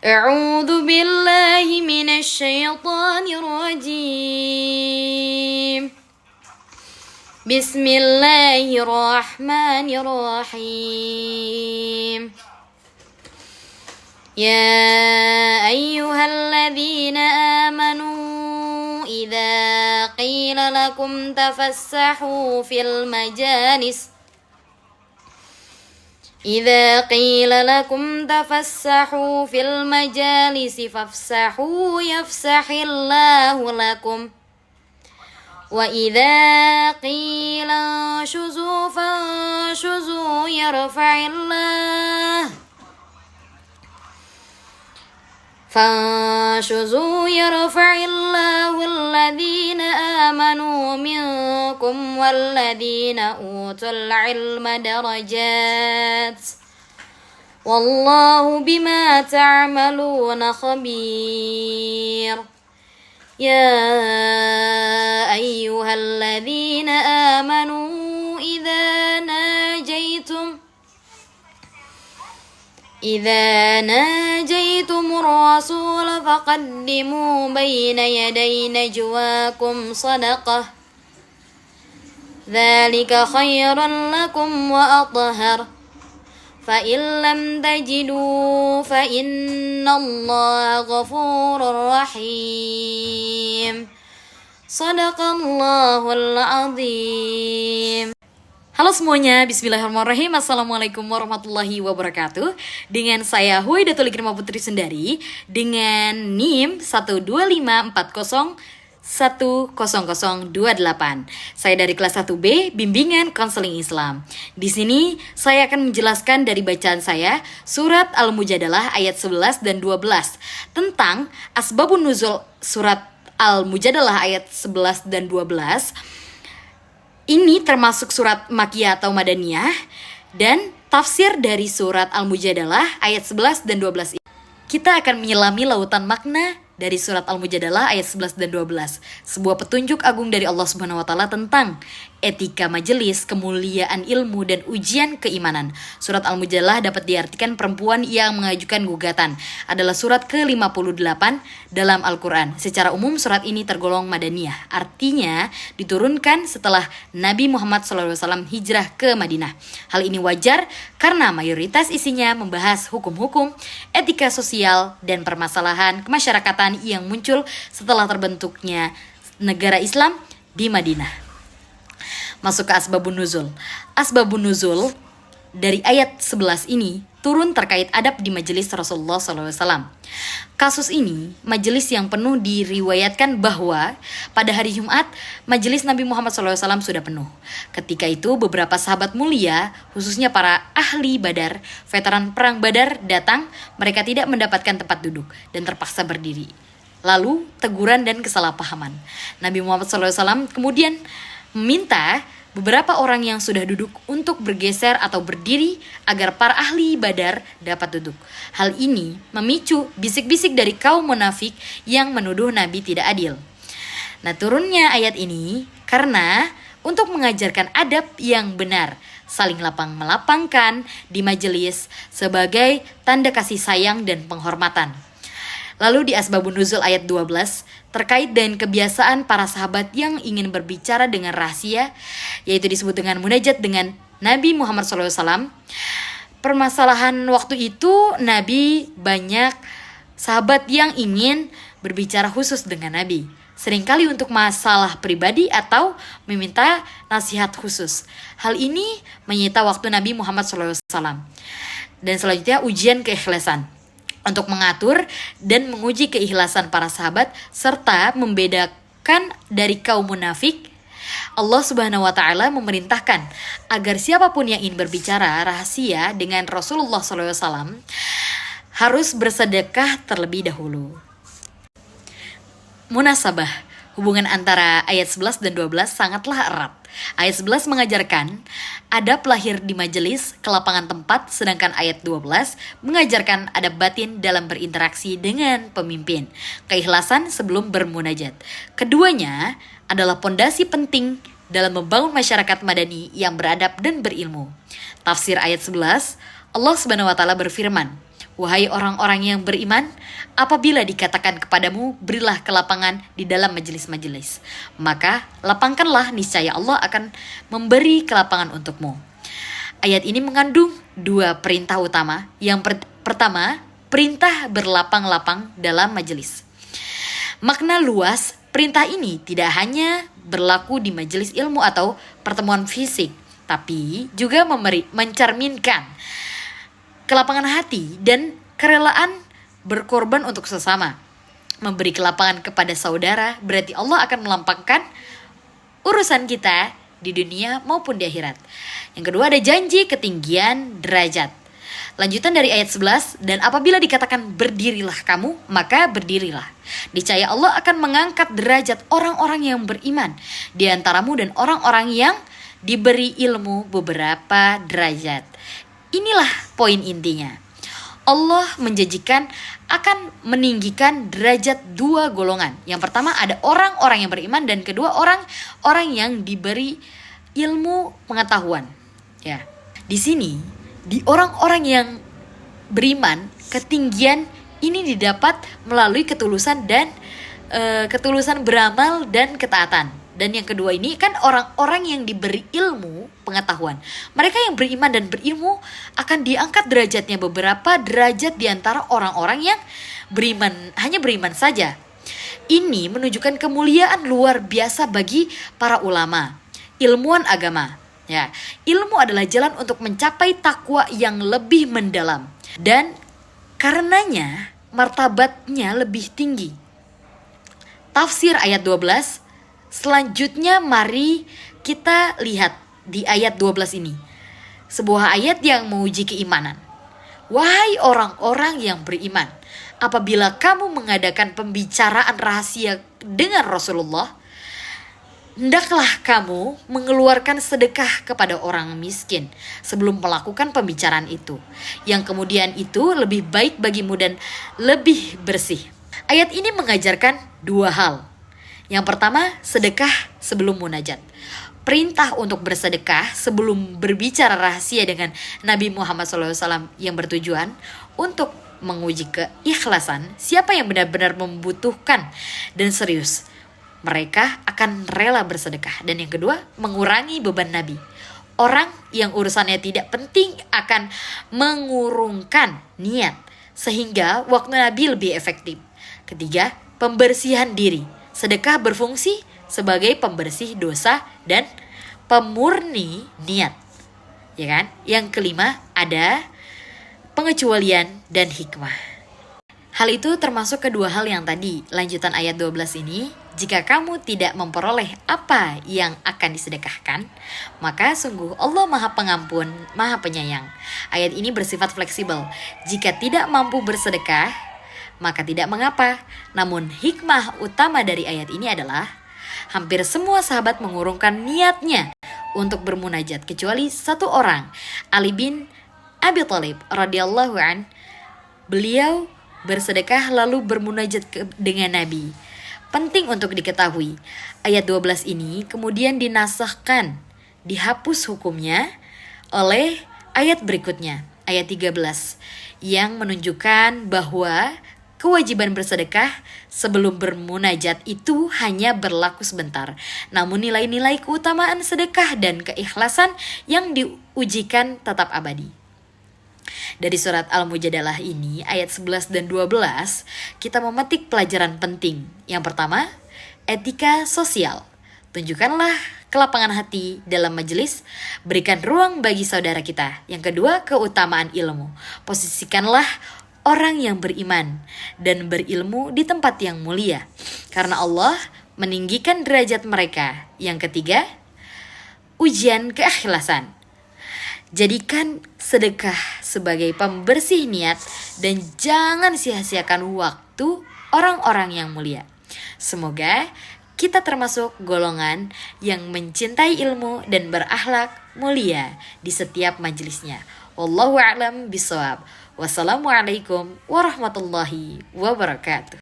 أعوذ بالله من الشيطان الرجيم بسم الله الرحمن الرحيم يا أيها الذين آمنوا إذا قيل لكم تفسحوا في المجالس فافسحوا يفسح الله لكم وإذا قيل انشزوا فانشزوا يرفع الله الذين آمنوا منكم والذين أوتوا العلم درجات والله بما تعملون خبير يا أيها الذين آمنوا إذا ناجيتم الرسول فقدموا بين يدي نجواكم صدقة ذلك خير لكم وأطهر فإن لم تجدوا فإن الله غفور رحيم صدق الله العظيم. Halo semuanya, bismillahirrahmanirrahim. Assalamualaikum warahmatullahi wabarakatuh. Dengan saya Huwaidatul Ikrimah Putri Sundari dengan NIM 12540100028. Saya dari kelas 1B Bimbingan Konseling Islam. Di sini saya akan menjelaskan dari bacaan saya surat Al-Mujadalah ayat 11 dan 12 tentang asbabun nuzul surat Al-Mujadalah ayat 11 dan 12. Ini termasuk surat Makkiyah atau Madaniyah dan tafsir dari surat Al-Mujadalah ayat 11 dan 12 ini. Kita akan menyelami lautan makna dari surat Al-Mujadalah ayat 11 dan 12. Sebuah petunjuk agung dari Allah Subhanahu wa taala tentang etika majelis, kemuliaan ilmu dan ujian keimanan. Surat Al-Mujadalah dapat diartikan perempuan yang mengajukan gugatan. Adalah surat ke-58 dalam Al-Quran. Secara umum surat ini tergolong Madaniyah. Artinya diturunkan setelah Nabi Muhammad SAW hijrah ke Madinah. Hal ini wajar karena mayoritas isinya membahas hukum-hukum, etika sosial, dan permasalahan kemasyarakatan yang muncul setelah terbentuknya negara Islam di Madinah. Masuk ke asbabun nuzul. Asbabun nuzul dari ayat 11 ini turun terkait adab di majelis Rasulullah SAW. Kasus ini, majelis yang penuh diriwayatkan bahwa pada hari Jumat, majelis Nabi Muhammad SAW sudah penuh. Ketika itu, beberapa sahabat mulia, khususnya para ahli Badar, veteran perang Badar datang, mereka tidak mendapatkan tempat duduk dan terpaksa berdiri. Lalu, teguran dan kesalahpahaman. Nabi Muhammad SAW kemudian meminta beberapa orang yang sudah duduk untuk bergeser atau berdiri agar para ahli Badar dapat duduk. Hal ini memicu bisik-bisik dari kaum munafik yang menuduh Nabi tidak adil. Nah, turunnya ayat ini karena untuk mengajarkan adab yang benar, saling lapang-melapangkan di majelis sebagai tanda kasih sayang dan penghormatan. Lalu di asbabun nuzul ayat 12 terkait dengan kebiasaan para sahabat yang ingin berbicara dengan rahasia, yaitu disebut dengan munajat dengan Nabi Muhammad SAW. Permasalahan waktu itu Nabi banyak sahabat yang ingin berbicara khusus dengan Nabi, seringkali untuk masalah pribadi atau meminta nasihat khusus. Hal ini menyita waktu Nabi Muhammad SAW. Dan selanjutnya ujian keikhlasan. Untuk mengatur dan menguji keikhlasan para sahabat serta membedakan dari kaum munafik, Allah Subhanahu wa taala memerintahkan agar siapapun yang ingin berbicara rahasia dengan Rasulullah SAW harus bersedekah terlebih dahulu. Munasabah, hubungan antara ayat 11 dan 12 sangatlah erat. Ayat 11 mengajarkan adab lahir di majelis, kelapangan tempat, sedangkan ayat 12 mengajarkan adab batin dalam berinteraksi dengan pemimpin, keikhlasan sebelum bermunajat. Keduanya adalah pondasi penting dalam membangun masyarakat madani yang beradab dan berilmu. Tafsir ayat 11, Allah Subhanahu wa taala berfirman, Wahai orang-orang yang beriman, apabila dikatakan kepadamu, berilah kelapangan di dalam majelis-majelis, maka lapangkanlah, niscaya Allah akan memberi kelapangan untukmu. Ayat ini mengandung dua perintah utama. Yang pertama, perintah berlapang-lapang dalam majelis. Makna luas perintah ini tidak hanya berlaku di majelis ilmu atau pertemuan fisik, tapi juga mencerminkan kelapangan hati dan kerelaan berkorban untuk sesama. Memberi kelapangan kepada saudara berarti Allah akan melampangkan urusan kita di dunia maupun di akhirat. Yang kedua, ada janji ketinggian derajat. Lanjutan dari ayat 11, dan apabila dikatakan berdirilah kamu, maka berdirilah. Niscaya Allah akan mengangkat derajat orang-orang yang beriman di antaramu dan orang-orang yang diberi ilmu beberapa derajat. Inilah poin intinya. Allah menjanjikan akan meninggikan derajat dua golongan. Yang pertama ada orang-orang yang beriman, dan kedua orang-orang yang diberi ilmu pengetahuan. Ya. Di sini di orang-orang yang beriman, ketinggian ini didapat melalui ketulusan dan ketulusan beramal dan ketaatan. Dan yang kedua ini kan orang-orang yang diberi ilmu pengetahuan. Mereka yang beriman dan berilmu akan diangkat derajatnya beberapa derajat di antara orang-orang yang beriman, hanya beriman saja. Ini menunjukkan kemuliaan luar biasa bagi para ulama, ilmuwan agama. Ya, ilmu adalah jalan untuk mencapai takwa yang lebih mendalam dan karenanya martabatnya lebih tinggi. Tafsir ayat 12. Selanjutnya mari kita lihat di ayat 12 ini. Sebuah ayat yang menguji keimanan. Wahai orang-orang yang beriman, apabila kamu mengadakan pembicaraan rahasia dengan Rasulullah, hendaklah kamu mengeluarkan sedekah kepada orang miskin sebelum melakukan pembicaraan itu, yang kemudian itu lebih baik bagimu dan lebih bersih. Ayat ini mengajarkan dua hal. Yang pertama, sedekah sebelum munajat. Perintah untuk bersedekah sebelum berbicara rahasia dengan Nabi Muhammad SAW yang bertujuan untuk menguji keikhlasan siapa yang benar-benar membutuhkan dan serius. Mereka akan rela bersedekah. Dan yang kedua, mengurangi beban Nabi. Orang yang urusannya tidak penting akan mengurungkan niat sehingga waktu Nabi lebih efektif. Ketiga, pembersihan diri. Sedekah berfungsi sebagai pembersih dosa dan pemurni niat. Ya kan? Yang kelima ada pengecualian dan hikmah. Hal itu termasuk kedua hal yang tadi. Lanjutan ayat 12 ini, jika kamu tidak memperoleh apa yang akan disedekahkan, maka sungguh Allah Maha Pengampun, Maha Penyayang. Ayat ini bersifat fleksibel. Jika tidak mampu bersedekah, maka tidak mengapa. Namun hikmah utama dari ayat ini adalah hampir semua sahabat mengurungkan niatnya untuk bermunajat kecuali satu orang, Ali bin Abi Thalib radhiyallahu an. Beliau bersedekah lalu bermunajat dengan Nabi. Penting untuk diketahui, ayat 12 ini kemudian dinasahkan, dihapus hukumnya oleh ayat berikutnya, ayat 13, yang menunjukkan bahwa kewajiban bersedekah sebelum bermunajat itu hanya berlaku sebentar. Namun nilai-nilai keutamaan sedekah dan keikhlasan yang diujikan tetap abadi. Dari surat Al-Mujadalah ini, ayat 11 dan 12, kita memetik pelajaran penting. Yang pertama, etika sosial. Tunjukkanlah kelapangan hati dalam majelis, berikan ruang bagi saudara kita. Yang kedua, keutamaan ilmu. Posisikanlah orang yang beriman dan berilmu di tempat yang mulia, karena Allah meninggikan derajat mereka. Yang ketiga, ujian keikhlasan. Jadikan sedekah sebagai pembersih niat dan jangan sia-siakan waktu orang-orang yang mulia. Semoga kita termasuk golongan yang mencintai ilmu dan berakhlak mulia di setiap majelisnya. Wallahu a'lam bishawab. Wassalamualaikum warahmatullahi wabarakatuh.